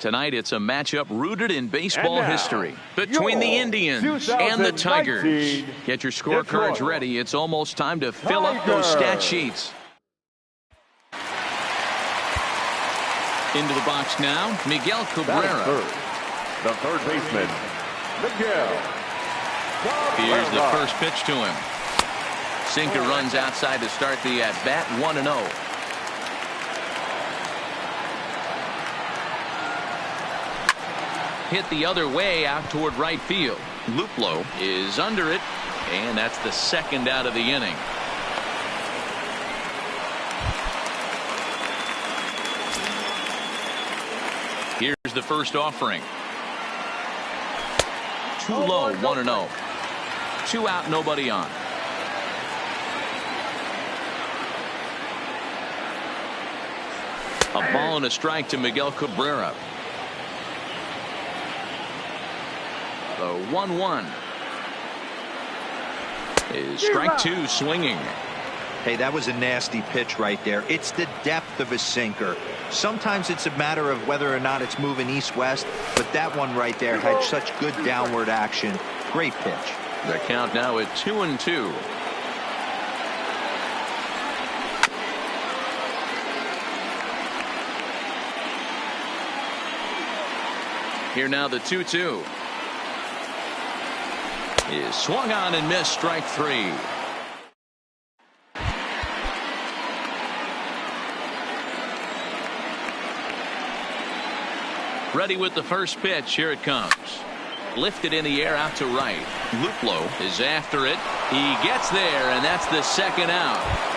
Tonight, it's a matchup rooted in baseball history between the Indians and the Tigers. Get your scorecards ready. It's almost time to fill up those stat sheets. Into the box now, Miguel Cabrera. The third baseman, Miguel. Here's the first pitch to him. Sinker runs outside to start the at-bat, 1-0. Hit the other way out toward right field. Luplow is under it, and that's the second out of the inning. Here's the first offering. Too low, 1-0. 2 out, nobody on. A ball and a strike to Miguel Cabrera. The 1-1 is strike 2, swinging. Hey, that was a nasty pitch right there. It's the depth of a sinker. Sometimes it's a matter of whether or not it's moving east-west, but that one right there had such good downward action. Great pitch. The count now at 2-2. Here now the 2-2. Is swung on and missed, strike 3. Ready with the first pitch. Here it comes. Lifted in the air out to right. Luplow is after it. He gets there, and that's the second out.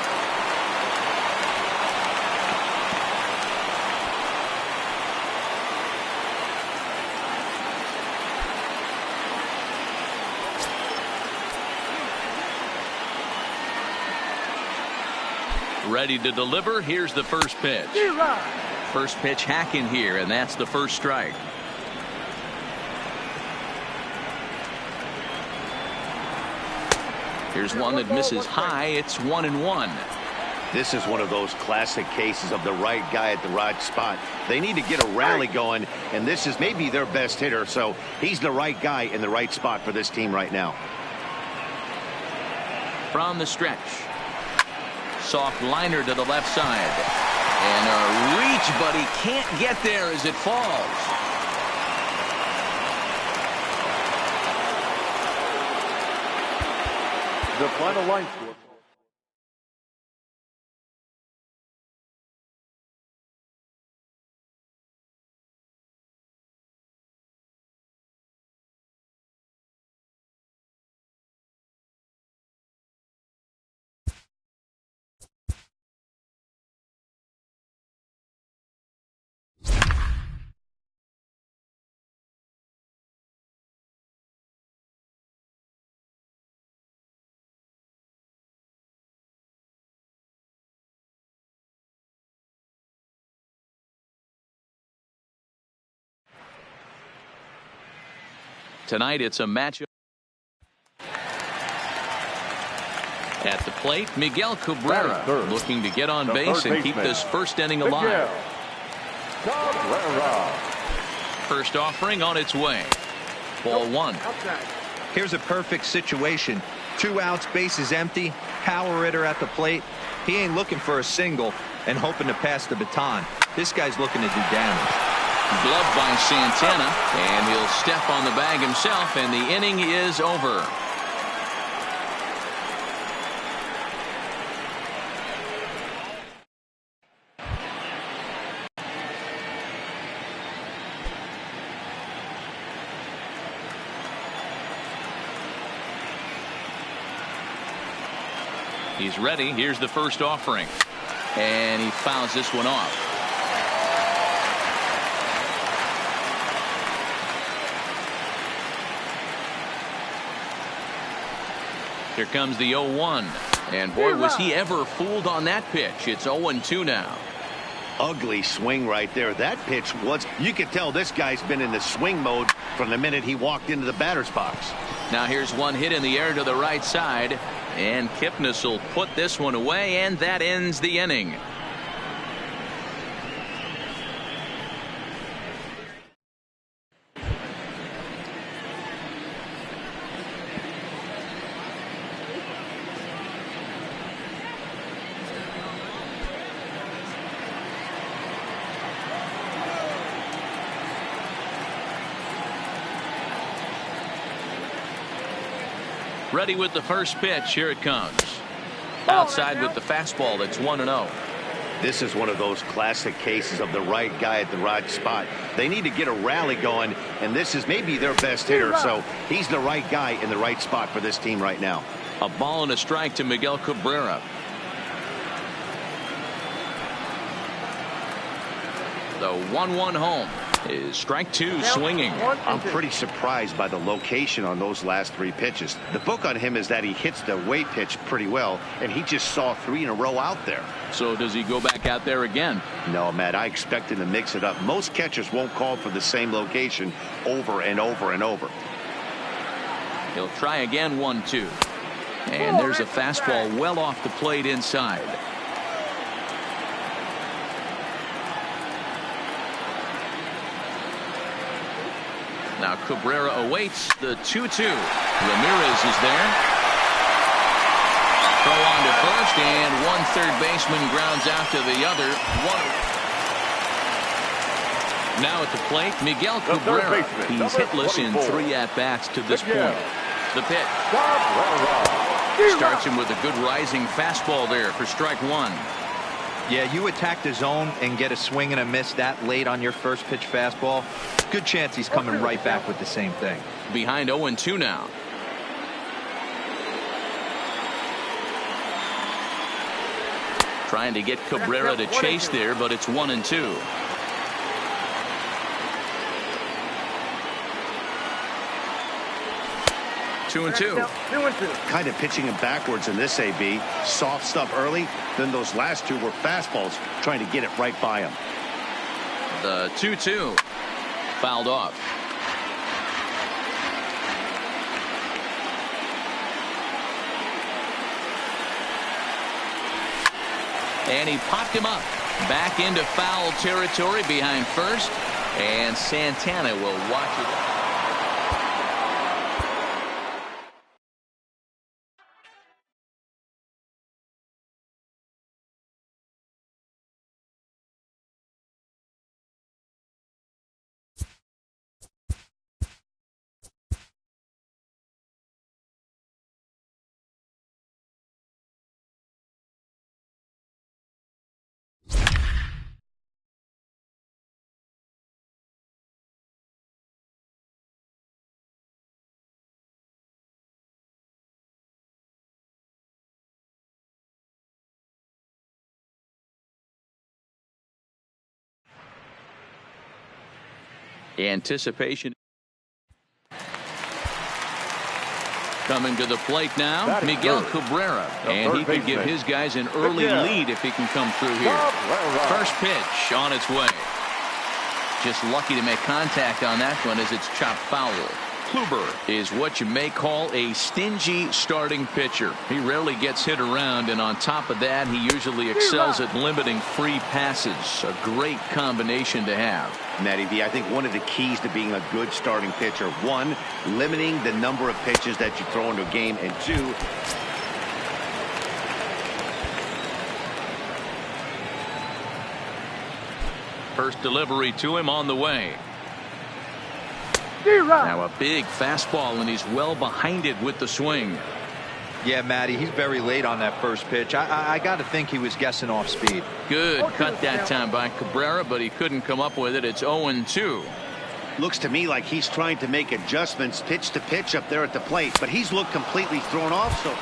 Ready to deliver. Here's the first pitch. First pitch hacking here, and that's the first strike. Here's one that misses high. It's 1-1. This is one of those classic cases of the right guy at the right spot. They need to get a rally going, and this is maybe their best hitter, so he's the right guy in the right spot for this team right now. From the stretch. Soft liner to the left side. And a reach, but he can't get there as it falls. The final line score. Tonight it's a matchup. At the plate, Miguel Cabrera looking to get on base and keep this first inning alive. First offering on its way. Ball 1. Here's a perfect situation. 2 outs, base is empty. Power hitter at the plate. He ain't looking for a single and hoping to pass the baton. This guy's looking to do damage. Gloved by Santana, and he'll step on the bag himself, and the inning is over. He's ready. Here's the first offering, and he fouls this one off. Here comes the 0-1. And boy, was he ever fooled on that pitch. It's 0-2 now. Ugly swing right there. That pitch was, you could tell this guy's been in the swing mode from the minute he walked into the batter's box. Now here's one hit in the air to the right side. And Kipnis will put this one away, and that ends the inning. Ready with the first pitch. Here it comes. Outside with the fastball. That's 1-0. This is one of those classic cases of the right guy at the right spot. They need to get a rally going, and this is maybe their best hitter, so he's the right guy in the right spot for this team right now. A ball and a strike to Miguel Cabrera. The 1-1 home is strike two, swinging. I'm pretty surprised by the location on those last three pitches. The book on him is that he hits the weight pitch pretty well, and he just saw 3 in a row out there. So does he go back out there again? No, Matt, I expect him to mix it up. Most catchers won't call for the same location over and over and over. He'll try again, 1-2. And there's a fastball well off the plate inside. Now Cabrera awaits the 2-2. Ramirez is there. Throw on to first, and one third baseman grounds out to the other. Now at the plate, Miguel Cabrera. He's hitless in 3 at-bats to this point. The pitch. Starts him with a good rising fastball there for strike 1. Yeah, you attack the zone and get a swing and a miss that late on your first pitch fastball. Good chance he's coming right back with the same thing. Behind 0-2 now. Trying to get Cabrera to chase there, but it's 1-2. Two and two. Kind of pitching him backwards in this AB. Soft stuff early, then those last 2 were fastballs, trying to get it right by him. The 2-2 fouled off. And he popped him up back into foul territory behind first, and Santana will watch it. Anticipation. Coming to the plate now, Miguel Cabrera. And he could give his guys an early lead if he can come through here. First pitch on its way. Just lucky to make contact on that one as it's chopped foul. Kluber is what you may call a stingy starting pitcher. He rarely gets hit around, and on top of that, he usually excels at limiting free passes. A great combination to have. Matty V, I think one of the keys to being a good starting pitcher, 1, limiting the number of pitches that you throw into a game, and 2, first delivery to him on the way. Now a big fastball, and he's well behind it with the swing. Yeah, Matty, he's very late on that first pitch. I got to think he was guessing off speed. Good cut that time by Cabrera, but he couldn't come up with it. It's 0-2. looks to me like he's trying to make adjustments pitch to pitch up there at the plate, but he's looked completely thrown off. So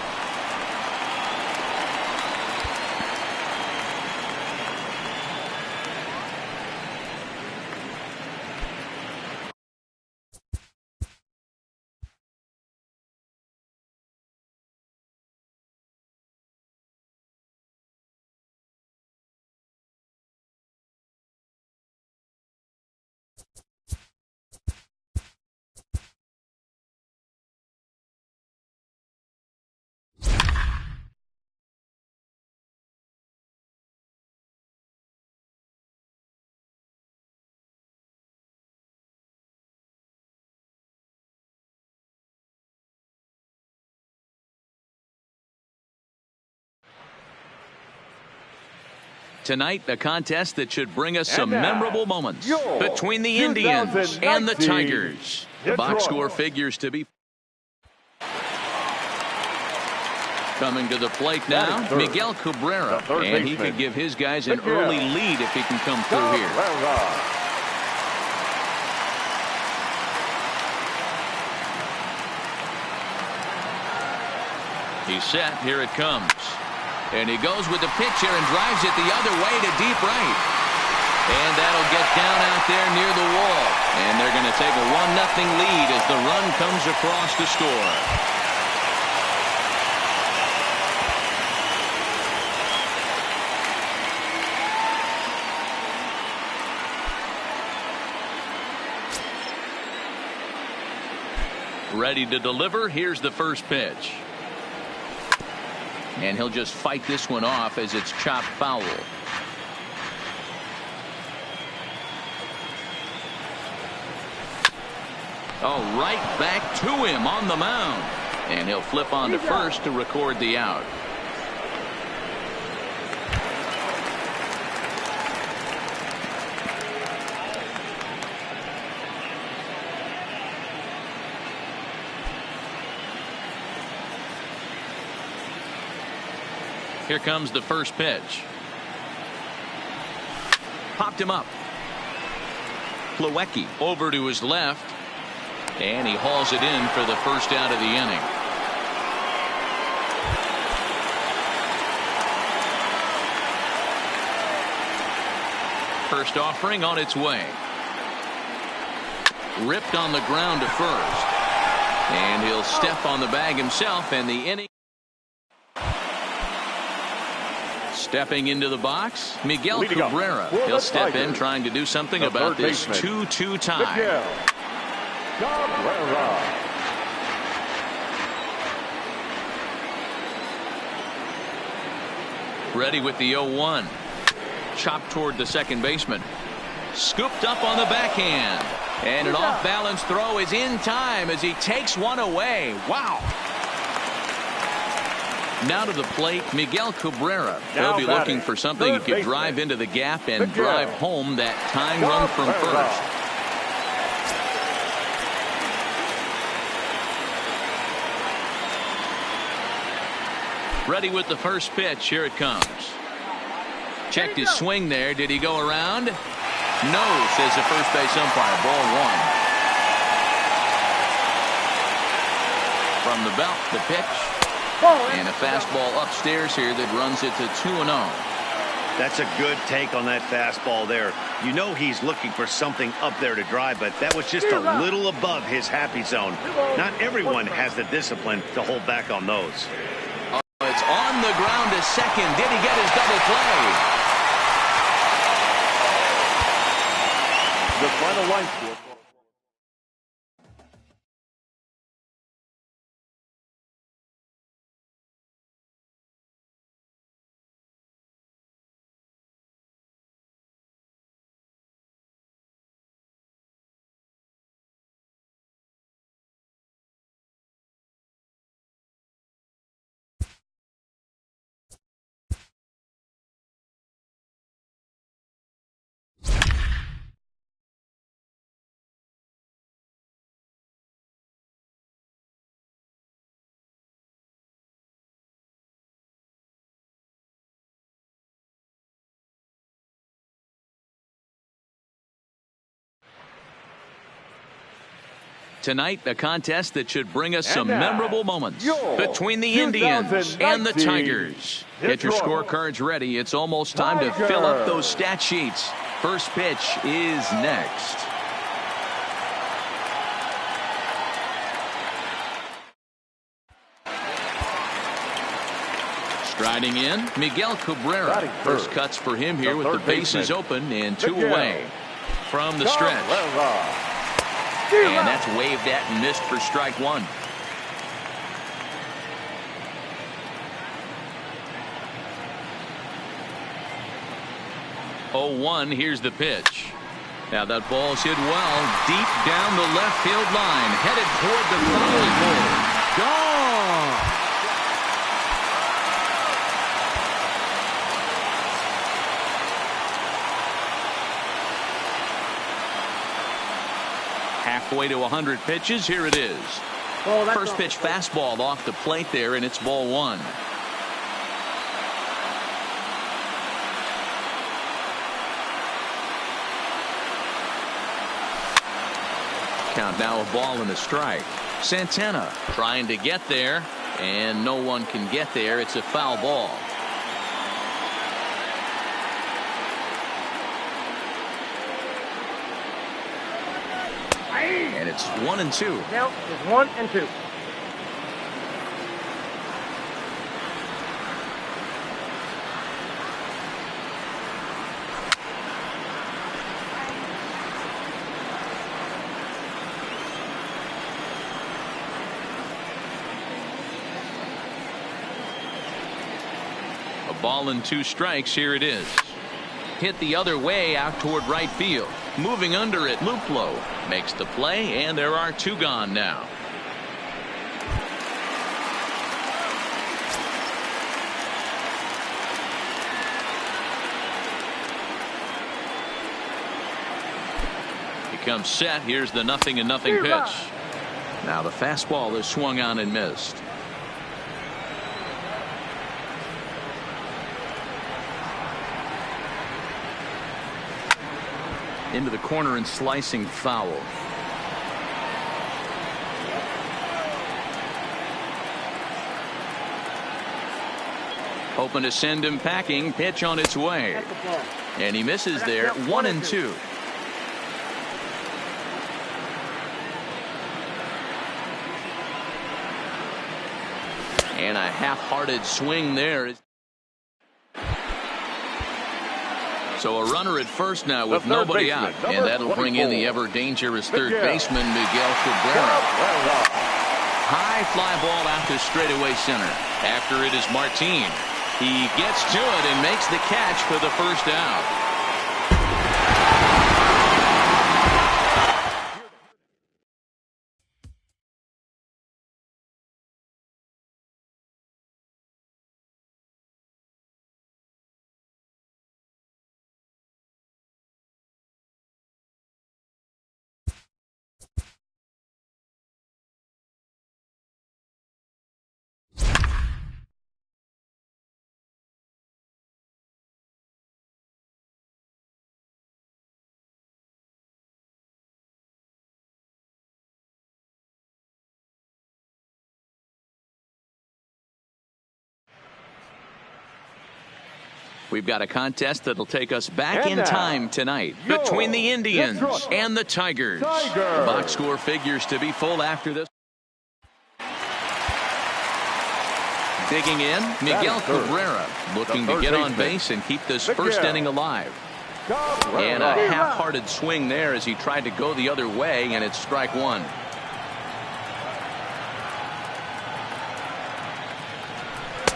tonight, a contest that should bring us some memorable moments between the Indians and the Tigers. The box score figures to be Coming to the plate now, Miguel Cabrera, and he could give his guys an early lead if he can come through here. He's set. Here it comes. And he goes with the pitch here and drives it the other way to deep right. And that'll get down out there near the wall. And they're going to take a 1-0 lead as the run comes across to score. Ready to deliver. Here's the first pitch. And he'll just fight this one off as it's chopped foul. Oh, right back to him on the mound. And he'll flip on to first to record the out. Here comes the first pitch. Popped him up. Plawecki over to his left. And he hauls it in for the first out of the inning. First offering on its way. Ripped on the ground to first. And he'll step on the bag himself, and the inning. Stepping into the box, Miguel Cabrera. He'll step in trying to do something about this 2-2 tie. Ready with the 0-1. Chopped toward the second baseman. Scooped up on the backhand. And an off-balance throw is in time as he takes one away. Wow. Now to the plate, Miguel Cabrera. He'll be looking for something he could drive into the gap and drive home that tying run from first. Ready with the first pitch. Here it comes. Checked his swing there. Did he go around? No, says the first base umpire. Ball one. From the belt, the pitch. And a fastball upstairs here that runs it to 2-0. That's a good take on that fastball there. You know he's looking for something up there to drive, but that was just a little above his happy zone. Not everyone has the discipline to hold back on those. It's on the ground to second. Did he get his double play? The final line score. Tonight, a contest that should bring us some memorable moments between the Indians and the Tigers. Get your scorecards ready. It's almost time to fill up those stat sheets. First pitch is next. Striding in, Miguel Cabrera. First cuts for him here with the bases open and 2 away from the stretch. And that's waved at and missed for strike one. Oh, 1, here's the pitch. Now that ball's hit well deep down the left field line, headed toward the foul pole. Gone! Halfway to 100 pitches. Here it is. First pitch fastball off the plate there, and it's ball one. Count now, a ball and a strike. Santana trying to get there, and no one can get there. It's a foul ball. And it's 1-2. Now it's 1-2. A ball and 2 strikes. Here it is. Hit the other way out toward right field. Moving under it, Luplow makes the play, and there are 2 gone now. He comes set. Here's the 0-0 pitch. Now the fastball is swung on and missed. Into the corner and slicing foul. Hoping to send him packing. Pitch on its way. And he misses there. 1-2. And a half-hearted swing there. So a runner at first now with nobody out, and that'll bring in the ever dangerous third baseman Miguel Cabrera. High fly ball out to straightaway center. After it is Martin. He gets to it and makes the catch for the first out. We've got a contest that'll take us back in time tonight between the Indians and the Tigers. The box score figures to be full after this. Digging in, Miguel Cabrera looking to get on base and keep this first inning alive. And a half-hearted swing there as he tried to go the other way, and it's strike one.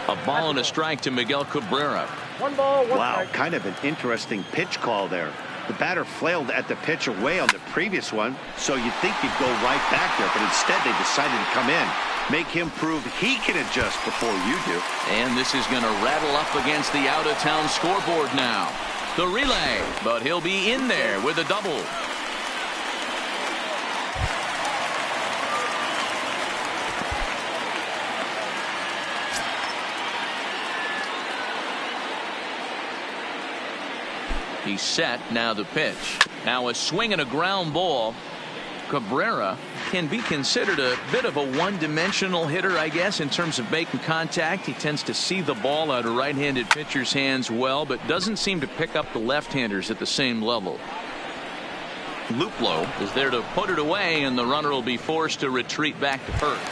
A ball and a strike to Miguel Cabrera. 1 ball, 1 wow, strike. kind of an interesting pitch call there. The batter flailed at the pitch away on the previous one, so you'd think he'd go right back there, but instead they decided to come in. Make him prove he can adjust before you do. And this is going to rattle up against the out-of-town scoreboard now. The relay, but he'll be in there with a double. He's set. Now the pitch. Now a swing and a ground ball. Cabrera can be considered a bit of a one-dimensional hitter, I guess, in terms of making contact. He tends to see the ball out of right-handed pitchers' hands well, but doesn't seem to pick up the left-handers at the same level. Luplow is there to put it away, and the runner will be forced to retreat back to first.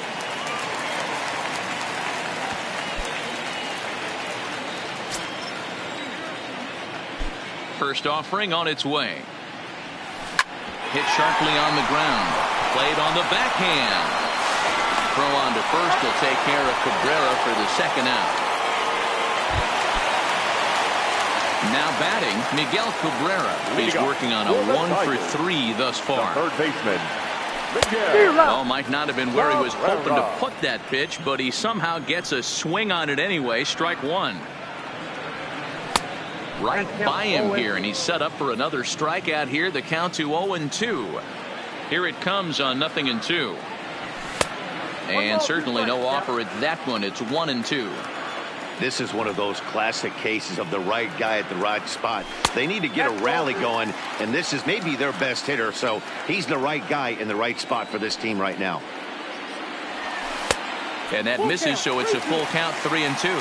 First offering on its way. Hit sharply on the ground. Played on the backhand. Throw on to first will take care of Cabrera for the second out. Now batting, Miguel Cabrera. He's working on a 1-for-3 thus far. Third baseman, Miguel. Well, might not have been where he was hoping to put that pitch, but he somehow gets a swing on it anyway. Strike one. Right by him here, and he's set up for another strikeout here. The count to 0-2. Here it comes on 0-2. And certainly no offer at that one. It's 1-2. This is one of those classic cases of the right guy at the right spot. They need to get a rally going, and this is maybe their best hitter, so he's the right guy in the right spot for this team right now. And that misses, so it's a full count, 3-2.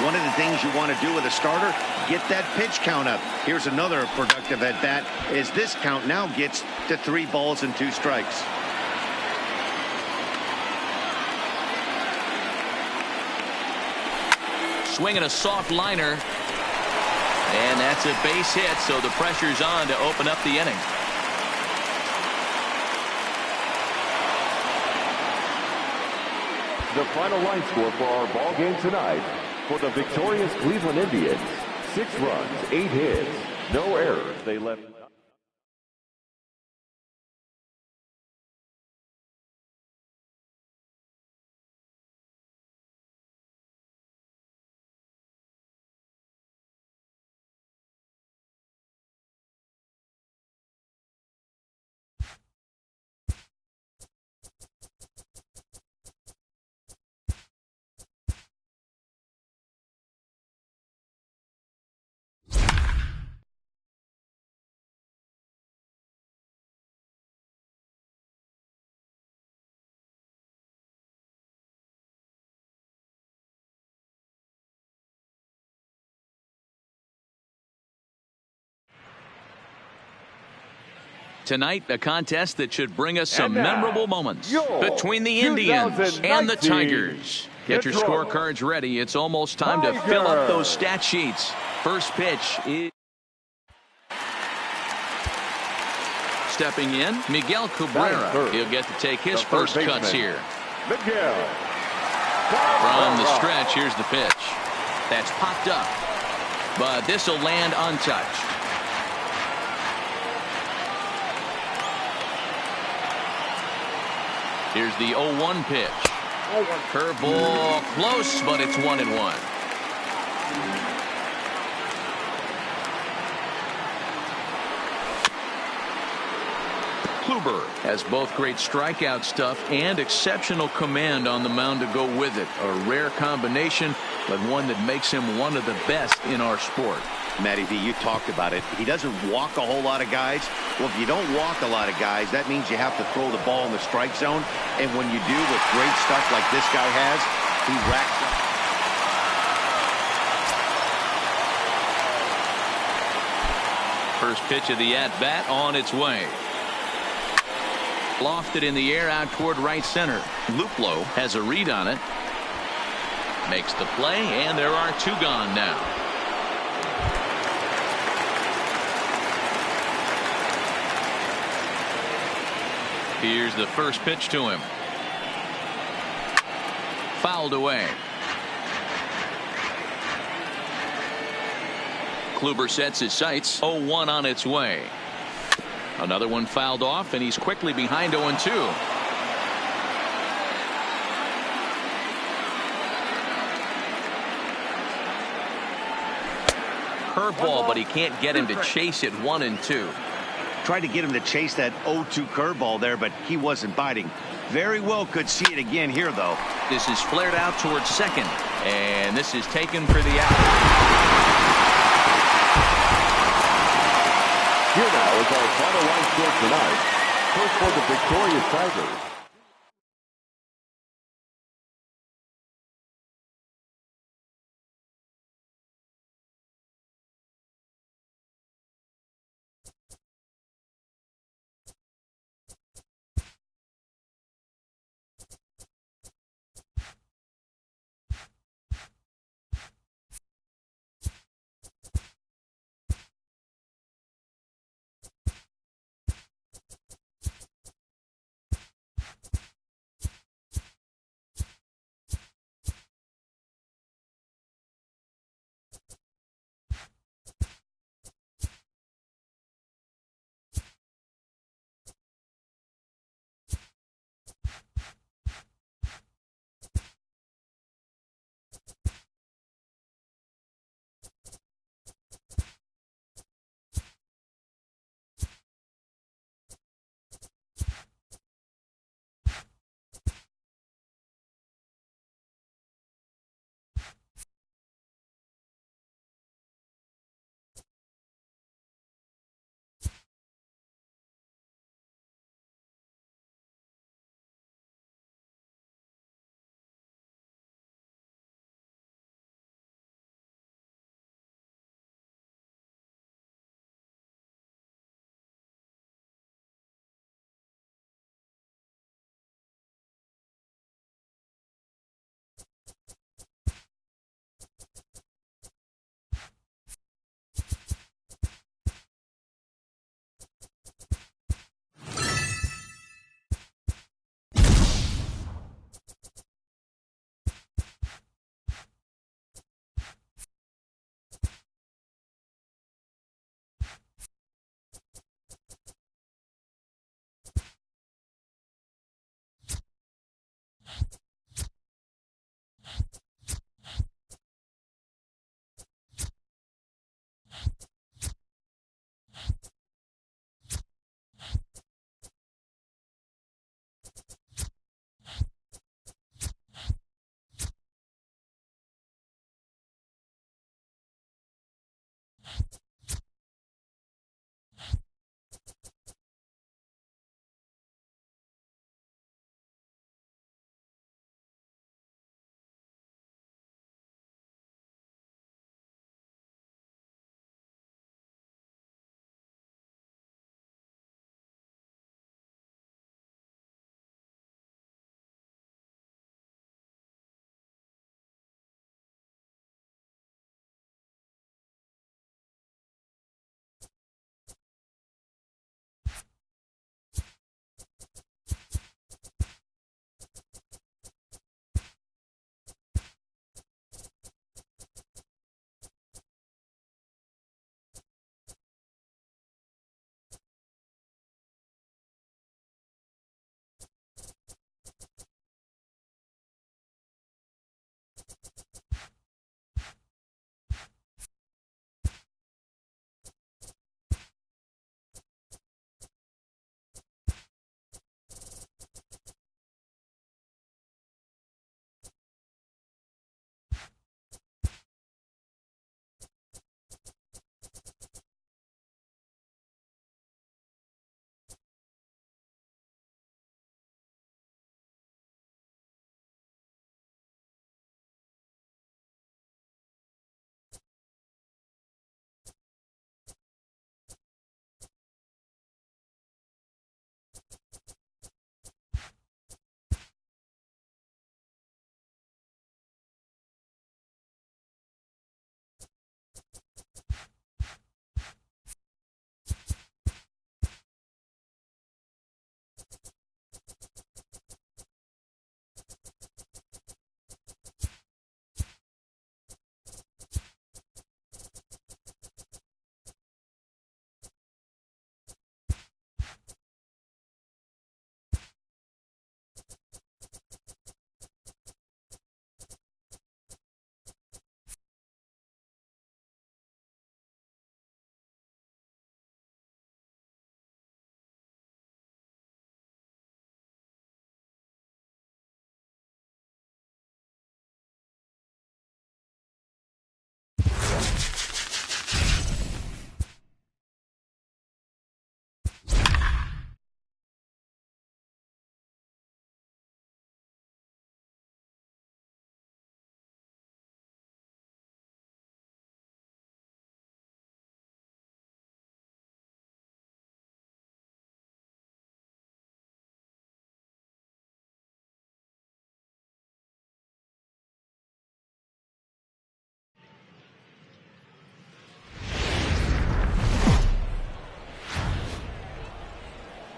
One of the things you want to do with a starter, get that pitch count up. Here's another productive at bat as this count now gets to 3 balls and 2 strikes. Swinging a soft liner. And that's a base hit, so the pressure's on to open up the inning. The final line score for our ball game tonight: for the victorious Cleveland Indians, 6 runs, 8 hits, no errors. They left. Tonight, a contest that should bring us some memorable moments between the Indians and the Tigers. Get your scorecards ready. It's almost time to fill up those stat sheets. First pitch is... Stepping in, Miguel Cabrera. He'll get to take his first cuts here. From the stretch, here's the pitch. That's popped up, but this will land untouched. Here's the 0-1 pitch. Curveball close, but it's 1-1. Kluber has both great strikeout stuff and exceptional command on the mound to go with it. A rare combination, but one that makes him one of the best in our sport. Matty V, you talked about it. He doesn't walk a whole lot of guys. Well, if you don't walk a lot of guys, that means you have to throw the ball in the strike zone. And when you do with great stuff like this guy has, he racks up. First pitch of the at-bat on its way. Lofted in the air out toward right center. Luplow has a read on it. Makes the play, and there are 2 gone now. Here's the first pitch to him. Fouled away. Kluber sets his sights. 0-1 on its way. Another one fouled off, and he's quickly behind 0-2. Curveball, but he can't get him to chase it. 1-2. Tried to get him to chase that 0-2 curveball there, but he wasn't biting. Very well could see it again here, though. This is flared out towards second, and this is taken for the out. Here now is our final line score tonight. First for the victorious Tigers.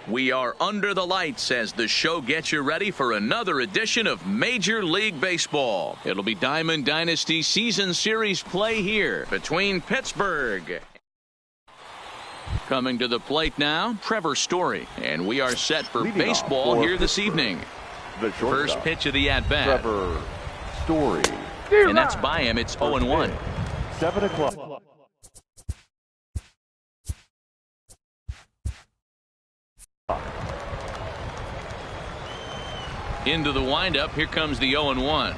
We are under the lights as the show gets you ready for another edition of Major League Baseball. It'll be Diamond Dynasty Season Series play here between Pittsburgh. Coming to the plate now, Trevor Story. And we are set for baseball here this evening. The first pitch of the at-bat. Trevor Story. And that's by him. It's 0-1. 7 o'clock. Into the windup. Here comes the 0-1.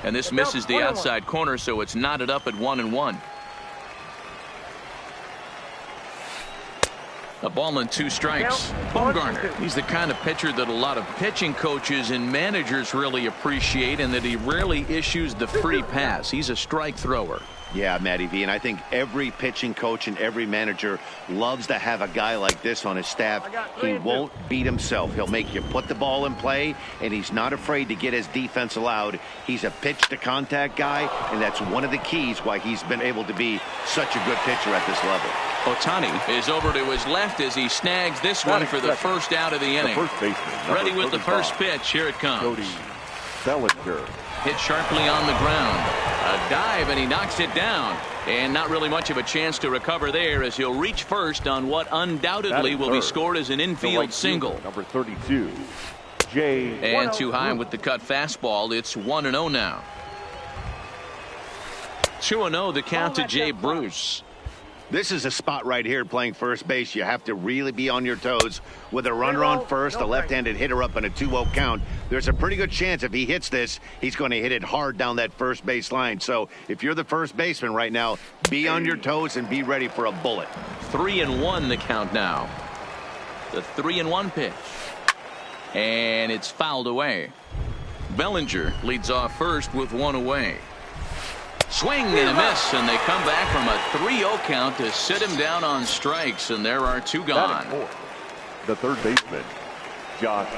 And this misses the outside corner, so it's knotted up at 1-1. A ball and 2 strikes. Bumgarner. He's the kind of pitcher that a lot of pitching coaches and managers really appreciate, and that he rarely issues the free pass. He's a strike thrower. Yeah, Matty V, and I think every pitching coach and every manager loves to have a guy like this on his staff. He won't beat himself. He'll make you put the ball in play, and he's not afraid to get his defense allowed. He's a pitch-to-contact guy, and that's one of the keys why he's been able to be such a good pitcher at this level. Ohtani is over to his left as he snags this one for the first out of the inning. Ready with the first pitch. Here it comes. Cody Bellinger. Hit sharply on the ground. A dive, and he knocks it down. And not really much of a chance to recover there, as he'll reach first on what undoubtedly will be scored as an infield single. Number 32, Jay. And too high with the cut fastball. It's 1-0 now. 2-0 the count to Jay Bruce. This is a spot right here playing first base. You have to really be on your toes. With a runner on first, a left-handed hitter up in a 2-0 count. There's a pretty good chance if he hits this, he's going to hit it hard down that first base line. So if you're the first baseman right now, be on your toes and be ready for a bullet. 3-1 the count now. The 3-1 pitch. And it's fouled away. Bellinger leads off first with 1 away. Swing and a miss, and they come back from a 3-0 count to sit him down on strikes, and there are 2 gone. The third baseman, Josh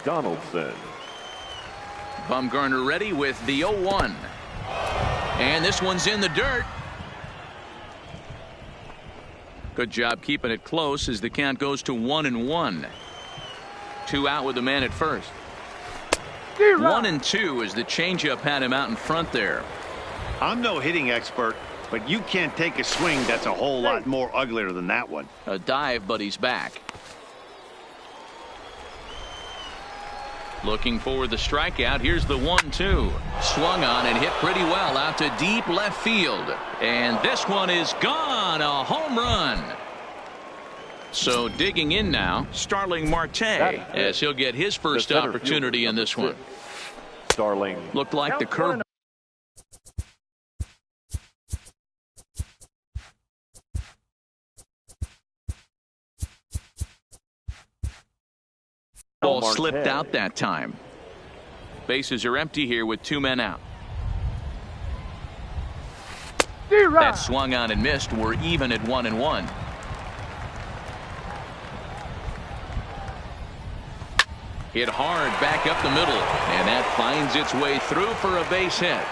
Donaldson. Bumgarner ready with the 0-1. And this one's in the dirt. Good job keeping it close as the count goes to 1-1. 2 out with the man at first. 1-2 as the changeup had him out in front there. I'm no hitting expert, but you can't take a swing that's a whole lot more uglier than that one. A dive, but he's back. Looking for the strikeout. Here's the 1-2. Swung on and hit pretty well out to deep left field. And this one is gone. A home run. So digging in now, Starling Marte, as he'll get his first opportunity in this one. Starling. Looked like the curve. Ball slipped out that time. Bases are empty here with 2 men out. That swung on and missed. We're even at 1-1. Hit hard back up the middle, and that finds its way through for a base hit.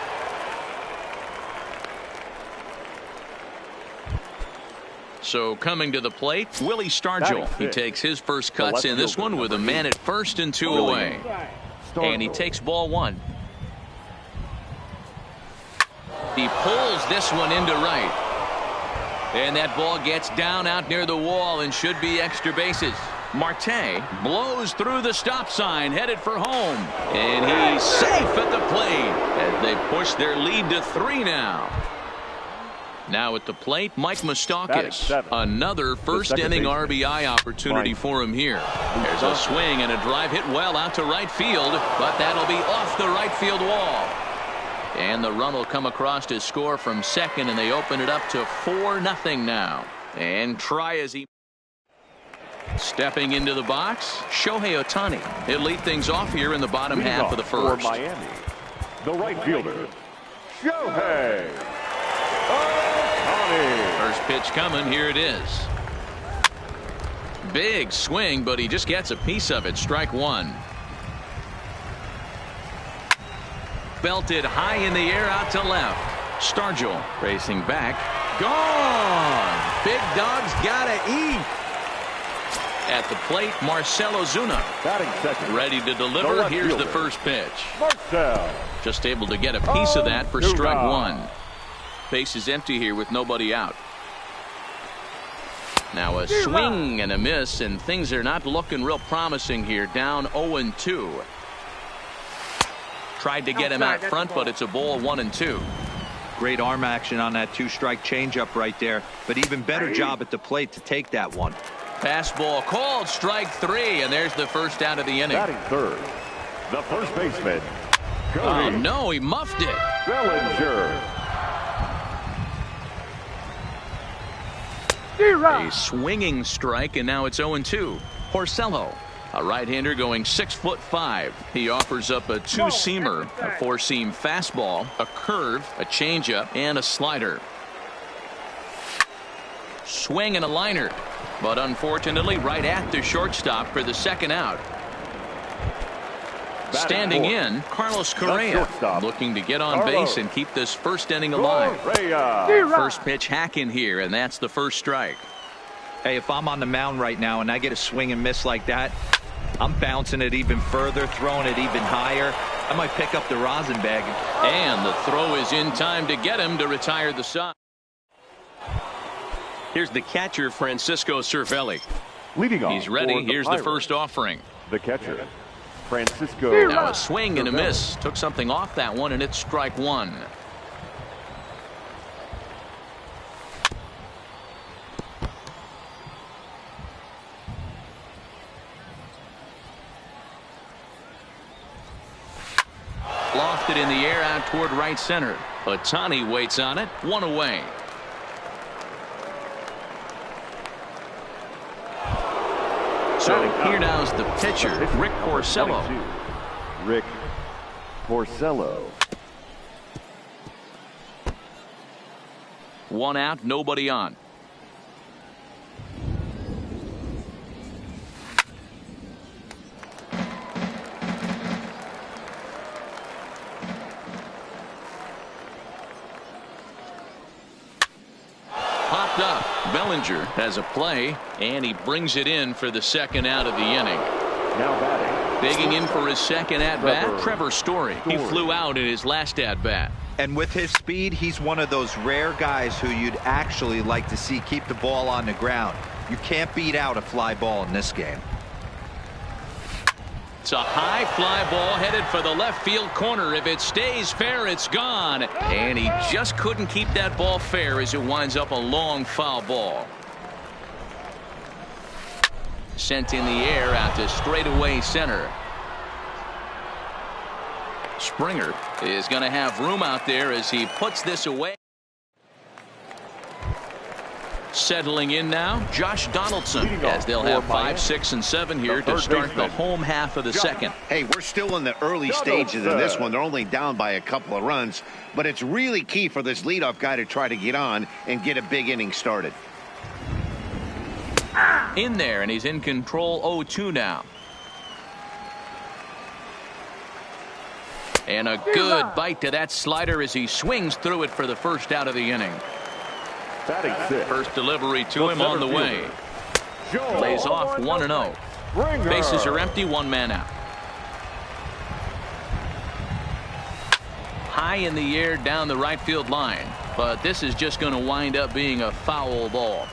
So coming to the plate, Willie Stargell. He takes his first cuts in this one with a man at first and 2 away. And he takes ball 1. He pulls this one into right. And that ball gets down out near the wall and should be extra bases. Marte blows through the stop sign, headed for home. And he's safe at the plate as they push their lead to 3 now. Now at the plate, Mike Moustakas. Another first inning RBI opportunity for him here. There's a swing and a drive hit well out to right field, but that'll be off the right field wall. And the run will come across to score from second, and they open it up to 4-0 now. And try as he. Stepping into the box, Shohei Ohtani. He'll lead things off here in the bottom half of the first. For Miami, the right fielder, Shohei. First pitch coming. Here it is. Big swing, but he just gets a piece of it. Strike 1. Belted high in the air out to left. Stargell racing back. Gone. Big dog's gotta eat. At the plate, Marcell Ozuna. Batting second. Ready to deliver. Here's the first pitch. Marcell. Just able to get a piece of that for strike one. Base is empty here with nobody out. Now a swing and a miss, and things are not looking real promising here. Down 0-2. Tried to get him out front, but it's a ball 1-2. Great arm action on that two-strike changeup right there, but even better job at the plate to take that one. Fastball called, strike three, and there's the first out of the inning. Batting third, the first baseman. Oh no, he muffed it. Bellinger. A swinging strike, and now it's 0-2. Porcello, a right-hander going 6'5". He offers up a two-seamer, a four-seam fastball, a curve, a changeup, and a slider. Swing and a liner, but unfortunately right at the shortstop for the second out. Standing in, Carlos Correa, looking to get on base and keep this first inning alive. First pitch hack in here, and that's the first strike. Hey, if I'm on the mound right now and I get a swing and miss like that, I'm bouncing it even further, throwing it even higher. I might pick up the rosin bag. And the throw is in time to get him to retire the side. Here's the catcher, Francisco Cervelli. Leading off. He's ready. Here's the first offering. The catcher, Francisco. Now a swing and a miss. Took something off that one, and it's strike one. Lofted in the air out toward right center. Ohtani waits on it. One away. So here now's the pitcher, Rick Porcello. Rick Porcello. One out, nobody on. Popped up. Bellinger has a play, and he brings it in for the second out of the inning. Now batting. Digging in for his second at-bat, Trevor Story. He flew out in his last at-bat. And with his speed, he's one of those rare guys who you'd actually like to see keep the ball on the ground. You can't beat out a fly ball in this game. It's a high fly ball headed for the left field corner. If it stays fair, it's gone. And he just couldn't keep that ball fair as it winds up a long foul ball. Sent in the air out to straightaway center. Springer is going to have room out there as he puts this away. Settling in now, Josh Donaldson, as they'll have 5, 6, and 7 here to start the home half of the second. Hey, we're still in the early stages in this one. They're only down by a couple of runs, but it's really key for this leadoff guy to try to get on and get a big inning started. In there, and he's in control. 0-2 now. And a good bite to that slider as he swings through it for the first out of the inning. First delivery to him on the way. Lays off 1-0. Bases are empty, one man out. High in the air down the right field line, but this is just going to wind up being a foul ball.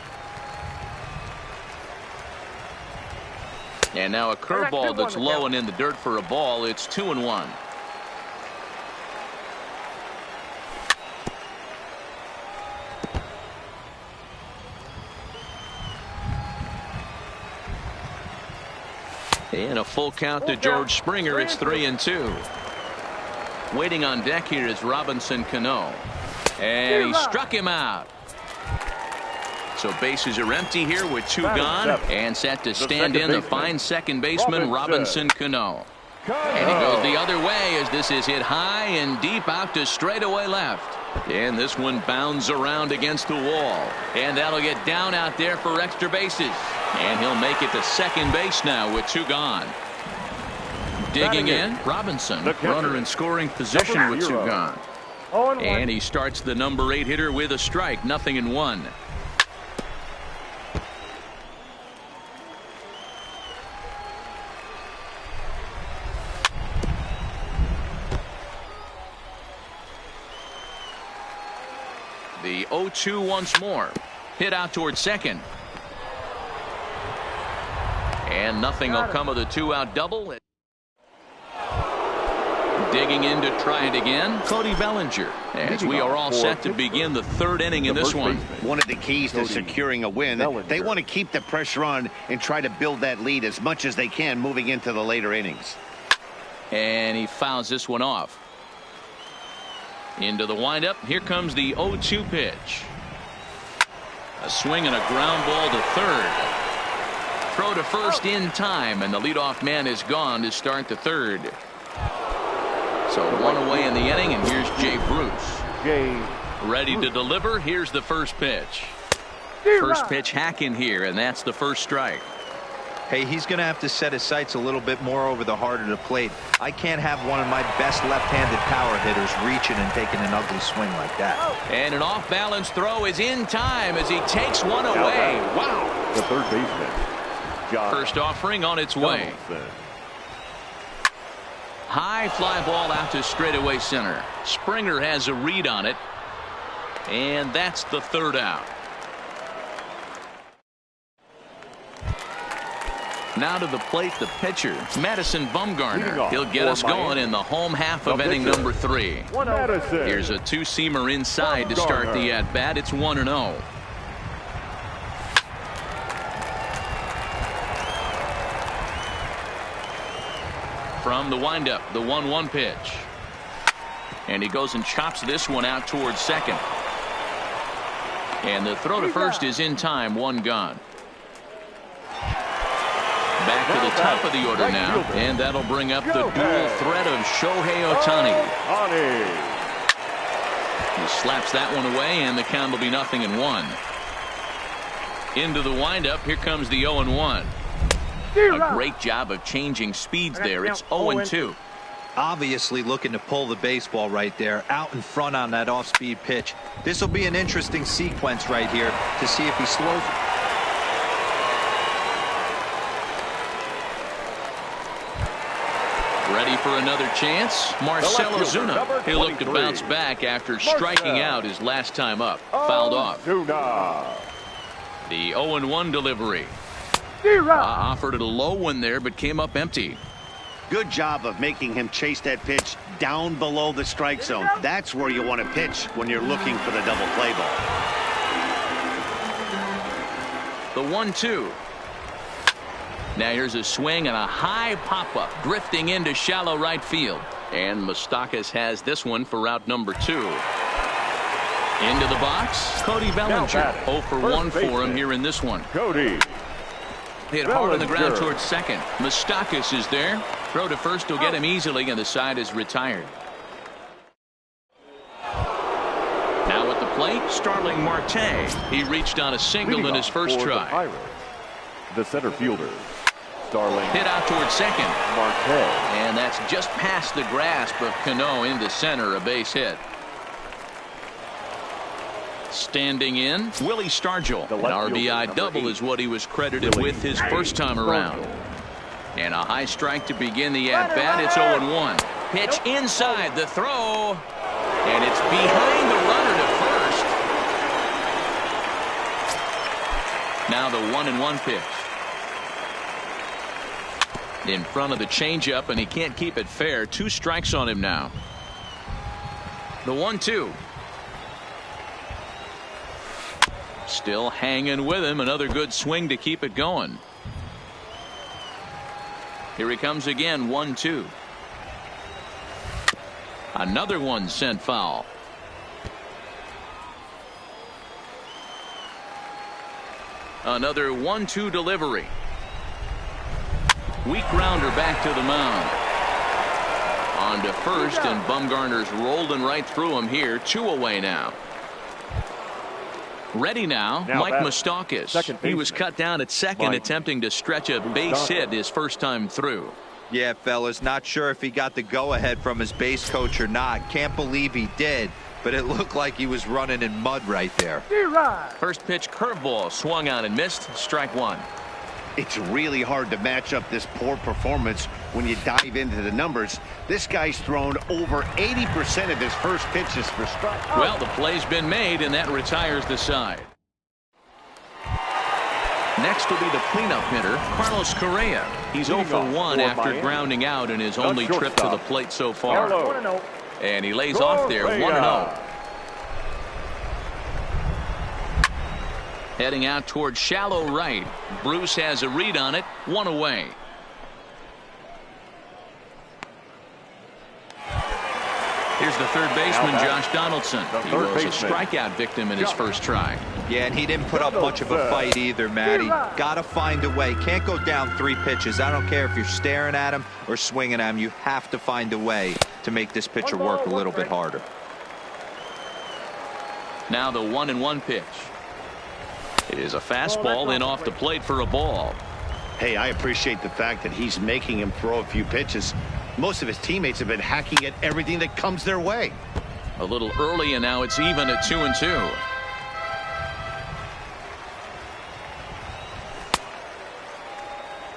And now a curveball that's low and in the dirt for a ball. It's 2-1. And a full count to George Springer. It's 3-2. Waiting on deck here is Robinson Cano. And he struck him out. So bases are empty here with 2 gone. And set to stand in the fine second baseman, Robinson Cano. And he goes the other way as this is hit high and deep out to straightaway left. And this one bounds around against the wall. And that'll get down out there for extra bases. And he'll make it to second base now with 2 gone. Digging in, Robinson, runner in scoring position with 2 gone. And he starts the number 8 hitter with a strike, 0-1. The 0-2 once more. Hit out towards second. And nothing will come of the 2-out double. Digging in to try it again, Cody Bellinger, as we are all set to begin the third inning in this one. One of the keys to securing a win, they want to keep the pressure on and try to build that lead as much as they can moving into the later innings. And he fouls this one off. Into the windup. Here comes the 0-2 pitch. A swing and a ground ball to third. Throw to first in time, and the leadoff man is gone to start the third. So one away in the inning, and here's Jay Bruce. Ready to deliver. Here's the first pitch. First pitch hack in here, and that's the first strike. Hey, he's going to have to set his sights a little bit more over the heart of the plate. I can't have one of my best left-handed power hitters reaching and taking an ugly swing like that. And an off-balance throw is in time as he takes one away. Wow. The third baseman. First offering on its way. High fly ball out to straightaway center. Springer has a read on it. And that's the third out. Now to the plate, the pitcher, Madison Bumgarner. He'll get us going in the home half of inning number 3. Here's a two-seamer inside to start the at-bat. It's 1-0. From the windup, the 1-1 pitch. And he goes and chops this one out towards second. And the throw to first is in time, one gone. Back to the top of the order now, and that'll bring up the dual threat of Shohei Ohtani. He slaps that one away, and the count will be 0-1. Into the windup, here comes the 0-1. A great job of changing speeds there. It's 0-2. Obviously looking to pull the baseball right there, out in front on that off-speed pitch. This will be an interesting sequence right here to see if he slows. Ready for another chance. Marcell Ozuna. He'll look to bounce back after striking out his last time up. Fouled off. The 0-1 delivery. Offered it a low one there, but came up empty. Good job of making him chase that pitch down below the strike zone. That's where you want to pitch when you're looking for the double play ball. The 1-2. Now here's a swing and a high pop-up drifting into shallow right field. And Moustakas has this one for route number 2. Into the box, Cody Bellinger. 0 for 1 for him here in this one. Cody. Hit hard on the ground towards second. Moustakas is there. Throw to first will get him easily, and the side is retired. Now at the plate, Starling Marte. He reached on a single in his first try. The center fielder, Starling. Hit out towards second. Marte. And that's just past the grasp of Cano into center, a base hit. Standing in, Willie Stargell. An RBI double is what he was credited with his first time around. And a high strike to begin the at-bat. It's 0-1. Pitch inside the throw. And it's behind the runner to first. Now the 1-1 pitch. In front of the changeup, and he can't keep it fair. 2 strikes on him now. The 1-2. Still hanging with him. Another good swing to keep it going. Here he comes again. 1-2. Another one sent foul. Another 1-2 delivery. Weak grounder back to the mound. On to first, and Bumgarner's rolling right through him here. 2 away now. Ready now, Mike Moustakas. He was cut down at second, attempting to stretch a base hit his first time through. Yeah, fellas, not sure if he got the go-ahead from his base coach or not. Can't believe he did, but it looked like he was running in mud right there. First pitch curveball swung on and missed. Strike 1. It's really hard to match up this poor performance when you dive into the numbers. This guy's thrown over 80% of his first pitches for strike. Well, the play's been made, and that retires the side. Next will be the cleanup hitter, Carlos Correa. He's 0 for 1 after grounding out in his only trip to the plate so far. And he lays off there, 1-0. Heading out towards shallow right. Bruce has a read on it, 1 away. Here's the third baseman, Josh Donaldson. He was a strikeout victim in his first try. Yeah, and he didn't put up much of a fight either, Matty. Got to find a way. Can't go down 3 pitches. I don't care if you're staring at him or swinging at him. You have to find a way to make this pitcher work a little bit harder. Now the 1-1 pitch. It is a fastball, then off the plate for a ball. Hey, I appreciate the fact that he's making him throw a few pitches. Most of his teammates have been hacking at everything that comes their way. A little early, and now it's even at 2-2.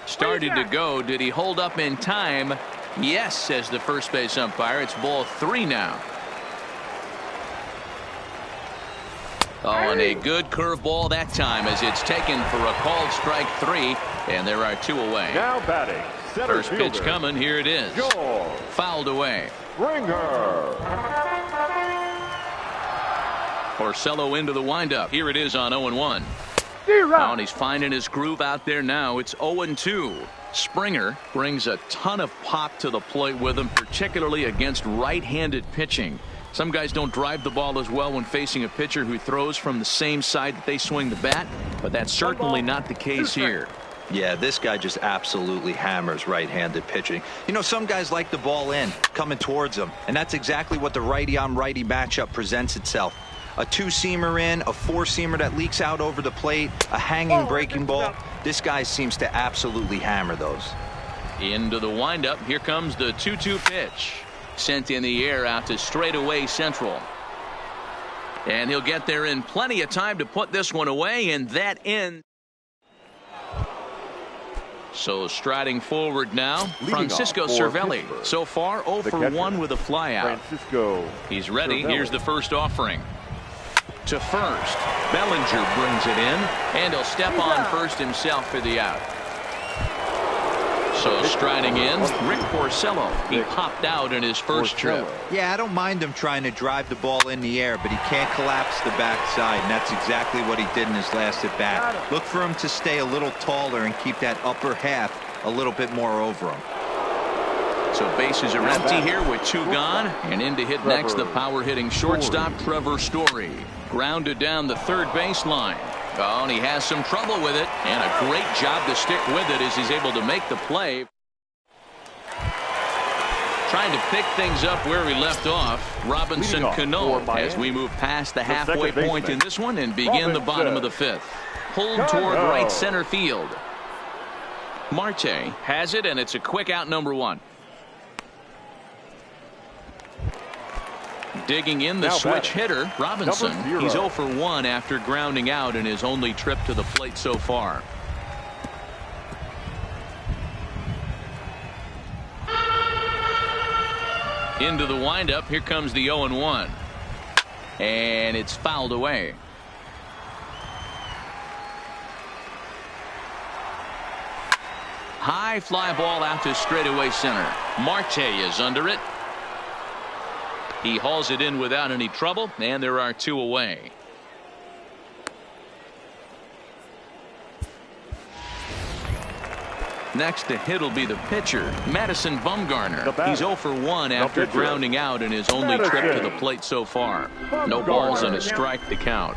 Started to go. Did he hold up in time? Yes, says the first base umpire. It's ball 3 now. Oh, and a good curveball that time as it's taken for a called strike 3, and there are 2 away. Now batting. First pitch coming. Here it is. Fouled away. Ringer. Porcello into the windup. Here it is on 0-1. Oh, and he's finding his groove out there now. It's 0-2. Springer brings a ton of pop to the plate with him, particularly against right-handed pitching. Some guys don't drive the ball as well when facing a pitcher who throws from the same side that they swing the bat, but that's certainly not the case here. Yeah, this guy just absolutely hammers right-handed pitching. You know, some guys like the ball in, coming towards them, and that's exactly what the righty-on-righty matchup presents itself. A 2-seamer in, a 4-seamer that leaks out over the plate, a hanging breaking ball. This guy seems to absolutely hammer those. Into the windup. Here comes the 2-2 pitch. Sent in the air out to straightaway central. And he'll get there in plenty of time to put this one away, and that ends. So striding forward now, Francisco Cervelli. So far 0 for 1 with a flyout. He's ready. Here's the first offering. To first. Bellinger brings it in, and he'll step on first himself for the out. So striding in, Rick Porcello. He popped out in his first trip. Yeah, I don't mind him trying to drive the ball in the air, but he can't collapse the backside, and that's exactly what he did in his last at bat. Look for him to stay a little taller and keep that upper half a little bit more over him. So bases are empty here with 2 gone, and in to hit next the power-hitting shortstop Trevor Story. Grounded down the third baseline. Oh, and he has some trouble with it, and a great job to stick with it as he's able to make the play. Trying to pick things up where he left off, Robinson Cano, as we move past the halfway point in this one and begin the bottom of the 5th. Pulled toward right center field. Marte has it, and it's a quick out, number 1. Digging in the switch hitter, Robinson. He's 0 for 1 after grounding out in his only trip to the plate so far. Into the windup. Here comes the 0-1. And it's fouled away. High fly ball out to straightaway center. Marte is under it. He hauls it in without any trouble, and there are 2 away. Next to hit will be the pitcher, Madison Bumgarner. He's 0 for 1 after grounding out in his only trip to the plate so far. No balls and a strike to count.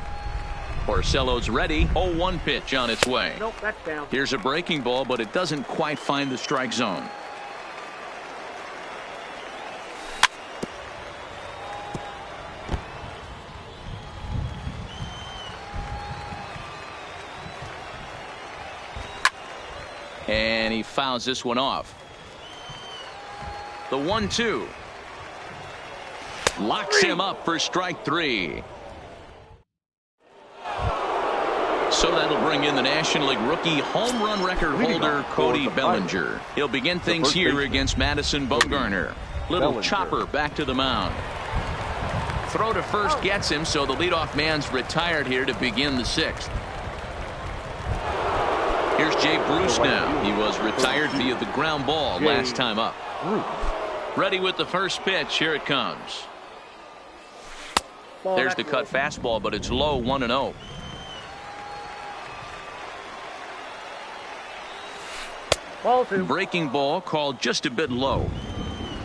Porcello's ready. 0-1 pitch on its way. Here's a breaking ball, but it doesn't quite find the strike zone. And he fouls this one off. The 1-2. Locks him up for strike 3. So that'll bring in the National League rookie home run record holder Cody Bellinger. He'll begin things here against Madison Bumgarner. Little chopper back to the mound. Throw to first gets him, so the leadoff man's retired here to begin the 6th. Here's Jay Bruce now. He was retired via the ground ball last time up. Ready with the first pitch. Here it comes. There's the cut fastball, but it's low, 1-0. Breaking ball called just a bit low.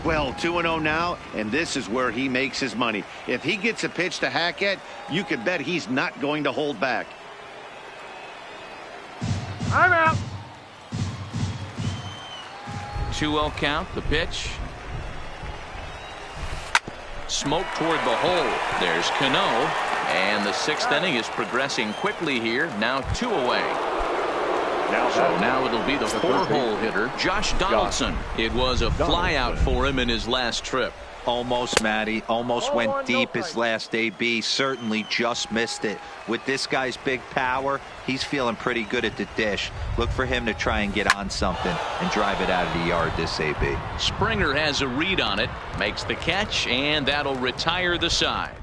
Well, 2-0 now, and this is where he makes his money. If he gets a pitch to hack at, you can bet he's not going to hold back. I'm out. 2-0 count. The pitch. Smoke toward the hole. There's Cano. And the 6th inning is progressing quickly here. Now 2 away. So now it'll be the 4-hole hitter, Josh Donaldson. It was a flyout for him in his last trip. Almost, Matty. Almost went deep his last AB. Certainly just missed it. With this guy's big power, he's feeling pretty good at the dish. Look for him to try and get on something and drive it out of the yard this AB. Springer has a read on it, makes the catch, and that'll retire the side.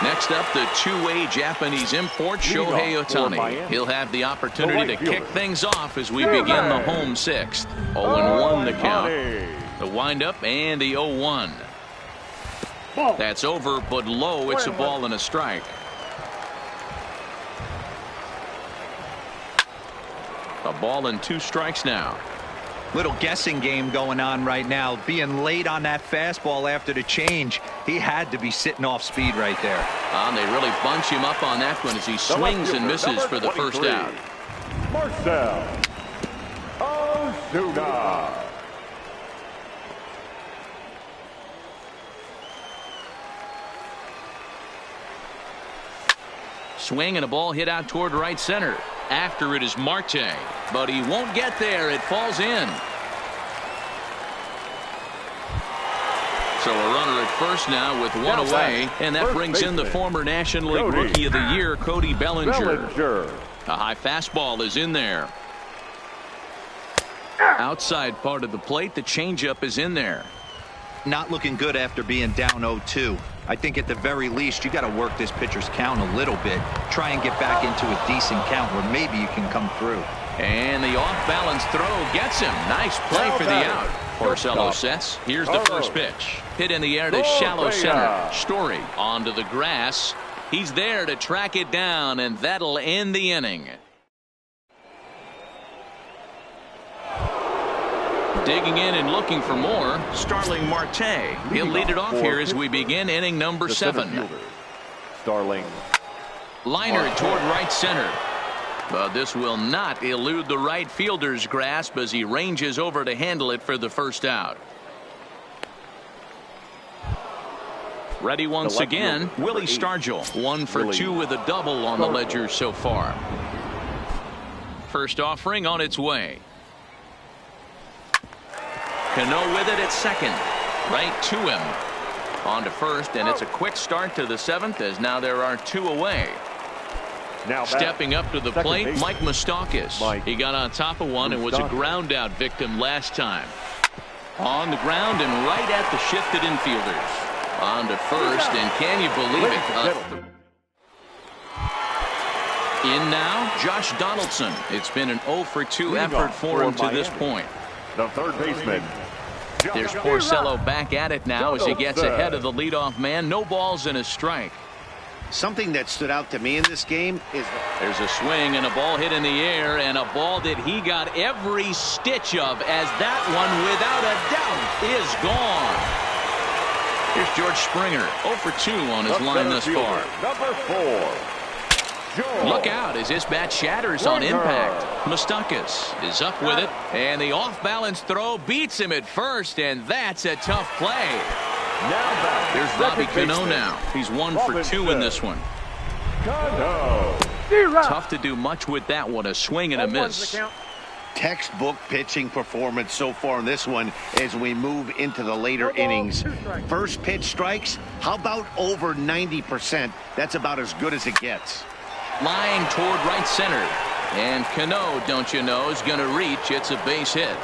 Next up, the two-way Japanese import, Shohei Ohtani. He'll have the opportunity to kick things off as we begin the home 6th. 0-1 the count. The windup and the 0-1. That's over, but low. It's a ball and a strike. A ball and 2 strikes now. Little guessing game going on right now. Being late on that fastball after the change. He had to be sitting off speed right there. They really bunch him up on that one as he swings and misses for the first out. Marcell Ozuna. Swing and a ball hit out toward right center. After it is Marte, but he won't get there. It falls in. So a runner at first now with 1 away, and that brings in the former National League Rookie of the Year, Cody Bellinger. A high fastball is in there. Outside part of the plate, the changeup is in there. Not looking good after being down 0-2. I think at the very least you got to work this pitcher's count a little bit. Try and get back into a decent count where maybe you can come through. And the off-balance throw gets him. Nice play for the out. Porcello sets. Here's the first pitch. Hit in the air to shallow center. Story onto the grass. He's there to track it down, and that'll end the inning. Digging in and looking for more, Starling Marte. He'll lead it off here as we begin inning number 7. Starling. Liner toward right center. But this will not elude the right fielder's grasp as he ranges over to handle it for the first out. Ready once again, Willie Stargell. 1 for 2 with a double on the ledger so far. First offering on its way. Cano with it at second. Right to him. On to first, and it's a quick start to the 7th as now there are 2 away. Now stepping up to the plate, Mike Moustakas. He got on top of one and was a ground out victim last time. On the ground and right at the shifted infielders. On to first, and can you believe it? In now, Josh Donaldson. It's been an 0 for 2 effort for him to this point. The third baseman. There's Porcello back at it now as he gets ahead of the leadoff man. No balls and a strike. Something that stood out to me in this game is there's a swing and a ball hit in the air, and a ball that he got every stitch of, as that one without a doubt is gone. Here's George Springer, 0 for 2 on his line thus far. Number 4. Look out as this bat shatters on impact. Moustakas is up with it, and the off-balance throw beats him at first, and that's a tough play. There's Robbie Cano now. He's 1 for 2 in this one. Tough to do much with that one. A swing and a miss. Textbook pitching performance so far in this one as we move into the later innings. First pitch strikes, how about over 90%? That's about as good as it gets. Lying toward right center. And Cano, don't you know, is going to reach. It's a base hit.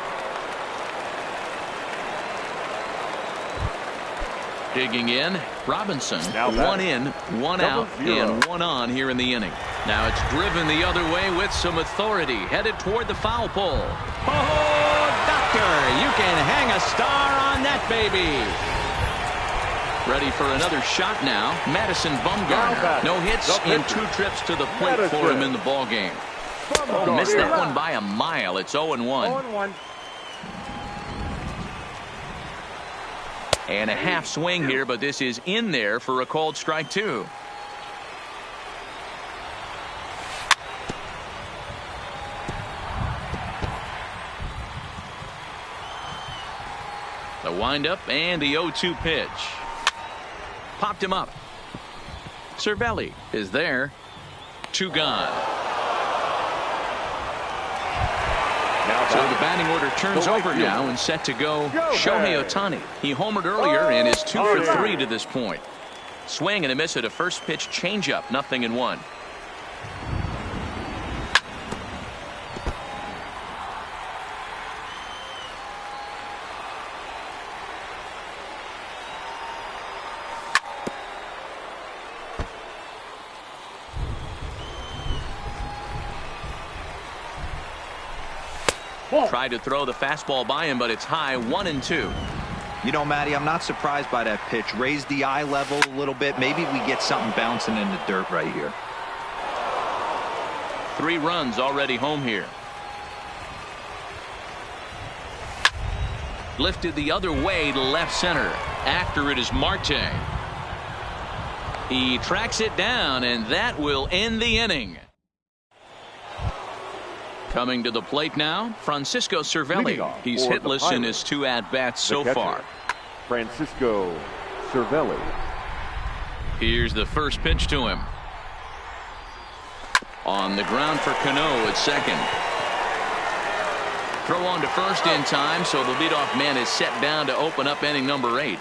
Digging in, Robinson. One in, one out, and one on here in the inning. Now it's driven the other way with some authority, headed toward the foul pole. Oh, doctor, you can hang a star on that baby. Ready for another shot now. Madison Bumgarner. No hits in 2 trips to the plate for him in the ball game. Oh, missed that one by a mile. It's 0-1. 0-1. And a half swing here, but this is in there for a called strike 2. The windup and the 0-2 pitch. Popped him up. Cervelli is there. 2 gone. So the batting order turns over now and set to go Shohei Ohtani. He homered earlier and is 2 for 3 to this point. Swing and a miss at a first pitch changeup. 0-1. Tried to throw the fastball by him, but it's high. 1-2. You know, Matty, I'm not surprised by that pitch. Raise the eye level a little bit. Maybe we get something bouncing in the dirt right here. 3 runs already home here. Lifted the other way to left center. After it is Marte. He tracks it down, and that will end the inning. Coming to the plate now, Francisco Cervelli. He's hitless in his 2 at-bats so far. Francisco Cervelli. Here's the first pitch to him. On the ground for Cano at second. Throw on to first in time, so the leadoff man is set down to open up inning number 8.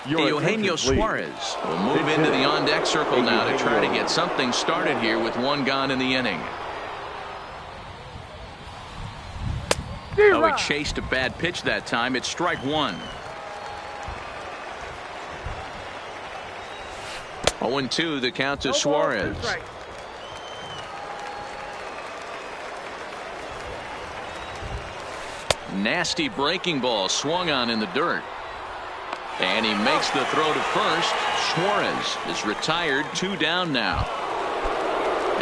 Eugenio Suarez will move into the on-deck circle now to try to get something started here with 1 gone in the inning. Oh, he chased a bad pitch that time. It's strike 1. 0-2 the count to Suarez. Nasty breaking ball swung on in the dirt. And he makes the throw to first. Suarez is retired. 2 down now.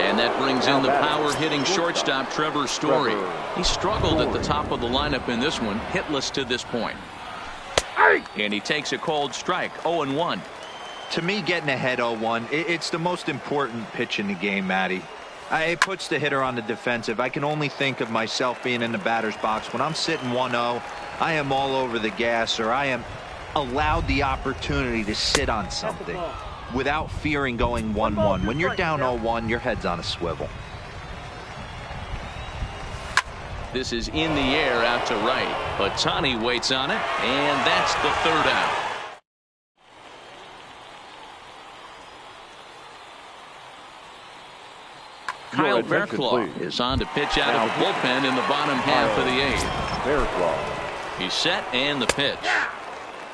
And that brings in the power-hitting shortstop Trevor Story. He struggled at the top of the lineup in this one, hitless to this point. And he takes a cold strike. 0-1. To me, getting ahead 0-1, it's the most important pitch in the game, Matty. It puts the hitter on the defensive. I can only think of myself being in the batter's box. When I'm sitting 1-0, I am all over the gas, or I am allowed the opportunity to sit on something without fearing going 1-1. When you're down 0-1, your head's on a swivel. This is in the air out to right. Ohtani waits on it, and that's the 3rd out. Kyle Barraclough is on to pitch out of the bullpen in the bottom half of the 8th. He's set, and the pitch.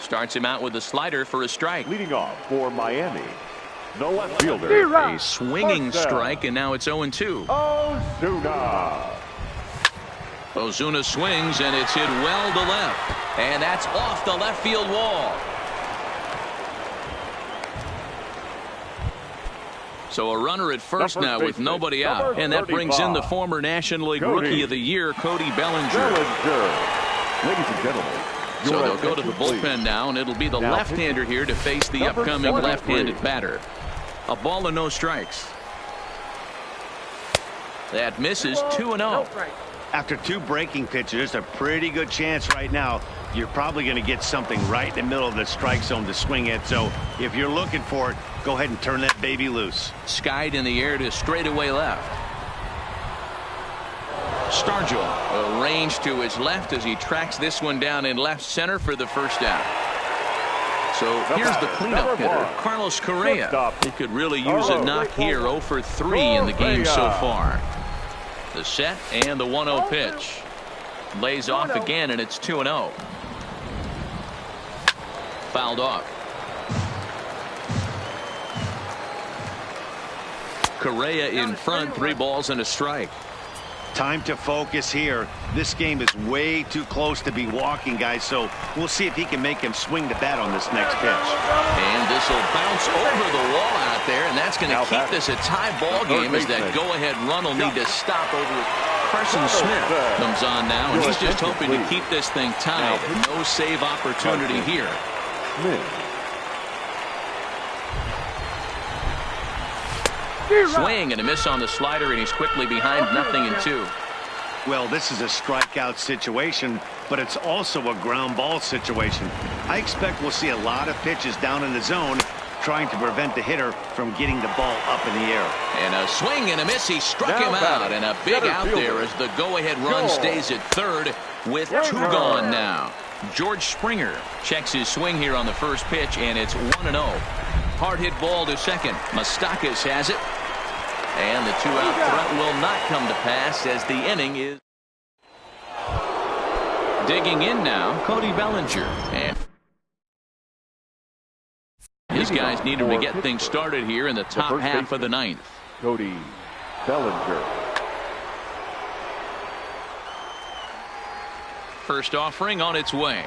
Starts him out with a slider for a strike. Leading off for Miami, the left fielder. A swinging strike, and now it's 0-2. Ozuna. Ozuna swings, and it's hit well to left. And that's off the left field wall. So a runner at first now with nobody out. And that brings in the former National League Rookie of the Year, Cody Bellinger. Ladies and gentlemen. So they'll go to the bullpen now, and it'll be the left-hander here to face the upcoming left-handed batter. A ball and no strikes. That misses. 2-0. After 2 breaking pitches, there's a pretty good chance right now you're probably going to get something right in the middle of the strike zone to swing at. So if you're looking for it, go ahead and turn that baby loose. Skied in the air to straightaway left. Stargell arranged to his left as he tracks this one down in left center for the first out. So here's the cleanup hitter, Carlos Correa. He could really use a knock here. 0 for 3 in the game so far. The set and the 1-0 pitch. Lays off again, and it's 2-0. Fouled off. Correa in front, 3 balls and a strike. Time to focus here. This game is way too close to be walking, guys, so we'll see if he can make him swing the bat on this next pitch. And this will bounce over the wall out there, and that's going to keep this a tie ball game as that go-ahead run will need to stop over. Carson Smith comes on now, and he's just hoping to keep this thing tied. No save opportunity here. Swing and a miss on the slider, and he's quickly behind 0-2. Well, this is a strikeout situation, but it's also a ground ball situation. I expect we'll see a lot of pitches down in the zone trying to prevent the hitter from getting the ball up in the air. And a swing and a miss. He struck him out, and a big out there as the go-ahead run stays at third with 2 gone now. George Springer checks his swing here on the first pitch, and it's 1-0. Hard hit ball to second. Moustakas has it. And the 2-out threat will not come to pass as the inning is. Digging in now, Cody Bellinger. And his guys need him to get things started here in the top half of the 9th. Cody Bellinger. First offering on its way.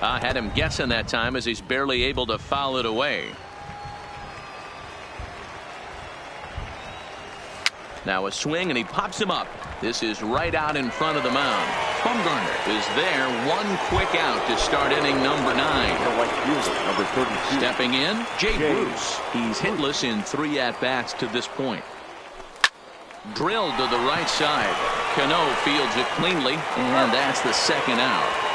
I had him guessing that time as he's barely able to foul it away. Now a swing, and he pops him up. This is right out in front of the mound. Bumgarner is there. 1 quick out to start inning number 9. Number 32. Stepping in, Jay Bruce. He's hitless in 3 at-bats to this point. Drilled to the right side. Cano fields it cleanly, and that's the 2nd out.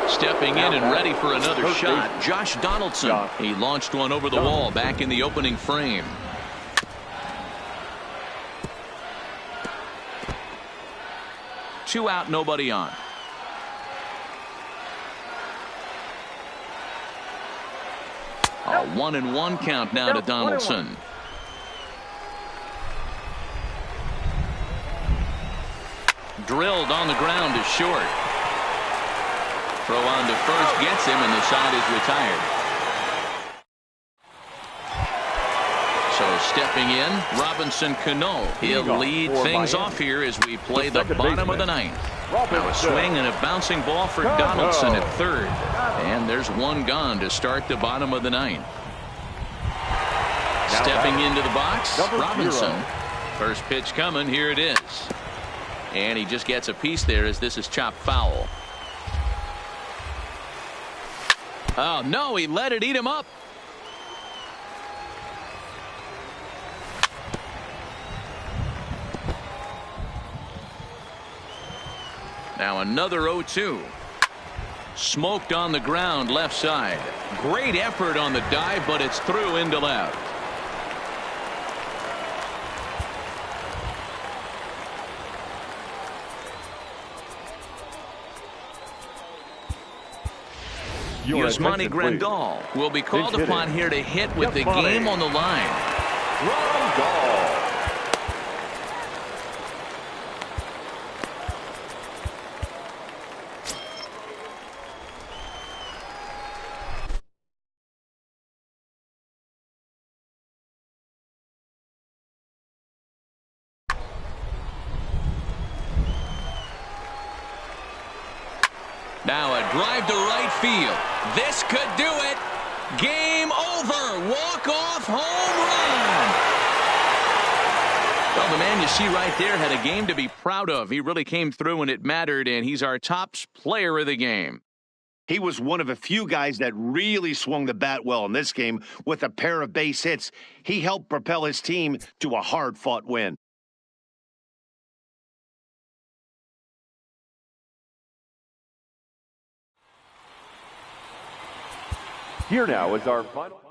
Stepping in and ready for another shot, Josh Donaldson. He launched one over the wall back in the opening frame. Two out, nobody on. A 1-1 count now to Donaldson. Drilled on the ground to short. Throw on to first gets him, and the side is retired. So stepping in, Robinson Cano. He'll lead things off here as we play the bottom of the 9th. Now a swing and a bouncing ball for Donaldson at third. And there's 1 gone to start the bottom of the 9th. Stepping into the box, Robinson. First pitch coming, here it is. And he just gets a piece there as this is chopped foul. Oh, no, he let it eat him up. Now another 0-2. Smoked on the ground left side. Great effort on the dive, but it's through into left. Yasmani Grandal will be called upon here to hit with the game on the line. Now a drive to right field. This could do it. Game over. Walk-off home run. Well, the man you see right there had a game to be proud of. He really came through when it mattered, and he's our top player of the game. He was one of a few guys that really swung the bat well in this game with a pair of base hits. He helped propel his team to a hard-fought win. Here now is our final.